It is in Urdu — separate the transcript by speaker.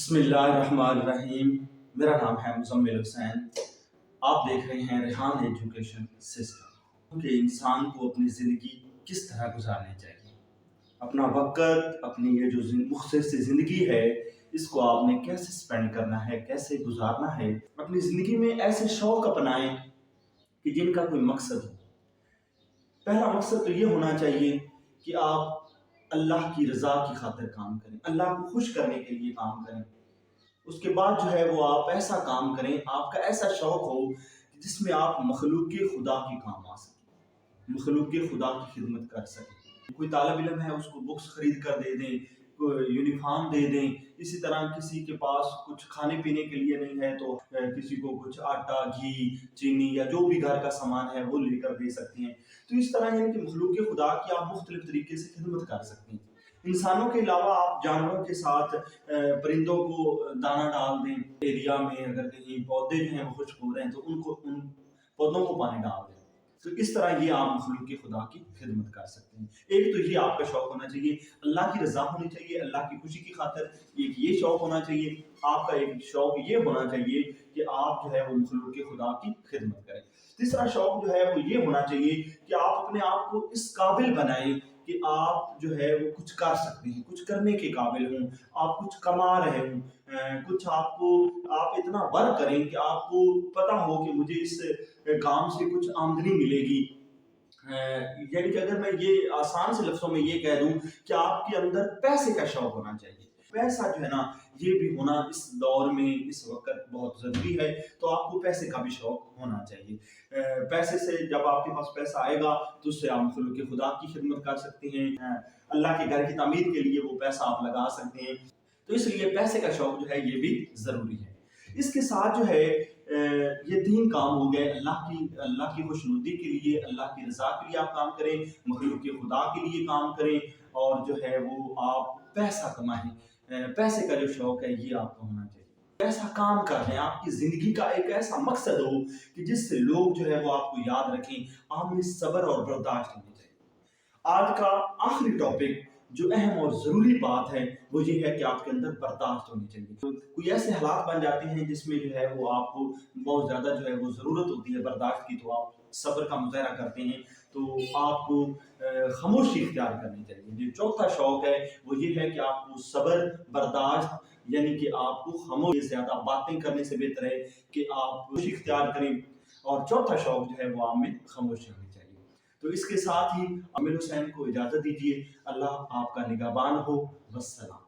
Speaker 1: بسم اللہ الرحمن الرحیم۔ میرا نام ہے مزمل حسین۔ آپ دیکھ رہے ہیں ریحان ایجوکیشن سسٹم کہ انسان کو اپنی زندگی کس طرح گزارنی چاہیے، اپنا وقت، اپنی یہ جو مختصر زندگی ہے اس کو آپ نے کیسے سپینڈ کرنا ہے، کیسے گزارنا ہے۔ اپنی زندگی میں ایسے شوق اپنائیں کہ جن کا کوئی مقصد ہو۔ پہلا مقصد تو یہ ہونا چاہیے کہ آپ اللہ کی رضا کی خاطر کام کریں، اللہ کو خوش کرنے کے لیے کام کریں۔ اس کے بعد جو ہے وہ آپ ایسا کام کریں، آپ کا ایسا شوق ہو جس میں آپ مخلوق خدا کی کام آ سکیں، مخلوق خدا کی خدمت کر سکیں۔ کوئی طالب علم ہے، اس کو بکس خرید کر دے دیں، کوئی یونیفارم دے دیں۔ اسی طرح کسی کے پاس کچھ کھانے پینے کے لیے نہیں ہے تو کسی کو کچھ آٹا، گھی، چینی یا جو بھی گھر کا سامان ہے وہ لے کر دے سکتے ہیں۔ تو اس طرح یعنی کہ مخلوق خدا کی آپ مختلف طریقے سے خدمت کر سکتے ہیں۔ انسانوں کے علاوہ آپ جانوروں کے ساتھ پرندوں کو دانہ ڈال دیں، ایریا میں اگر کہیں پودے جو ہیں وہ خشک ہو رہے ہیں تو ان پودوں کو پانی ڈال دیں۔ تو اس طرح یہ آپ مخلوق خدا کی خدمت کر سکتے ہیں۔ ایک تو یہ آپ کا شوق ہونا چاہیے، اللہ کی رضا ہونی چاہیے، اللہ کی خوشی کی خاطر ایک یہ شوق ہونا چاہیے۔ آپ کا ایک شوق یہ ہونا چاہیے کہ آپ جو ہے وہ مخلوق خدا کی خدمت کریں۔ تیسرا شوق جو ہے وہ یہ ہونا چاہیے کہ آپ اپنے آپ کو اس قابل بنائیں کہ آپ جو ہے وہ کچھ کر سکتے ہیں، کچھ کرنے کے قابل ہوں، آپ کچھ کما رہے ہوں، کچھ آپ اتنا ورک کریں کہ آپ کو پتا ہو کہ مجھے اس کام سے کچھ آمدنی ملے گی۔ یعنی کہ اگر میں یہ آسان سے لفظوں میں یہ کہہ دوں کہ آپ کے اندر پیسے کا شوق ہونا چاہیے۔ پیسہ جو ہے نا یہ بھی ہونا اس دور میں اس وقت بہت ضروری ہے، تو آپ کو پیسے کا بھی شوق ہونا چاہیے۔ پیسے سے جب آپ کے پاس پیسہ آئے گا تو اس سے آپ مخلوق خدا کی خدمت کر سکتے ہیں، اللہ کے گھر کی تعمیر کے لیے وہ پیسہ آپ لگا سکتے ہیں۔ تو اس لیے پیسے کا شوق جو ہے یہ بھی ضروری ہے۔ اس کے ساتھ جو ہے یہ تین کام ہو گئے، اللہ کی خوشنودی کے لیے، اللہ کی رضا کے لیے آپ کام کریں، مخلوق خدا کے لیے کام کریں، اور جو ہے وہ آپ پیسہ کمائیں۔ پیسے کا جو شوق ہے یہ آپ کو ہونا چاہیے۔ ایسا کام کر رہے ہیں، آپ کی زندگی کا ایک ایسا مقصد ہو کہ جس سے لوگ جو ہے وہ آپ کو یاد رکھیں۔ آپ میں صبر اور برداشت ہونی چاہیے۔ آج کا آخری ٹاپک جو اہم اور ضروری بات ہے وہ یہ ہے کہ آپ کے اندر برداشت ہونی چاہیے۔ کوئی ایسے حالات بن جاتے ہیں جس میں جو ہے وہ آپ کو بہت زیادہ جو ہے وہ ضرورت ہوتی ہے برداشت کی، تو آپ صبر کا مظاہرہ کرتے ہیں، تو آپ کو خاموشی اختیار کرنی چاہیے۔ جو چوتھا شوق ہے وہ یہ ہے کہ آپ کو صبر، برداشت، یعنی کہ آپ کو خاموشی، زیادہ باتیں کرنے سے بہتر ہے کہ آپ خاموشی اختیار کریں، اور چوتھا شوق جو ہے وہ آپ میں خاموشی ہونی چاہیے۔ تو اس کے ساتھ ہی مزمل حسین کو اجازت دیجیے۔ اللہ آپ کا نگہبان ہو۔ والسلام۔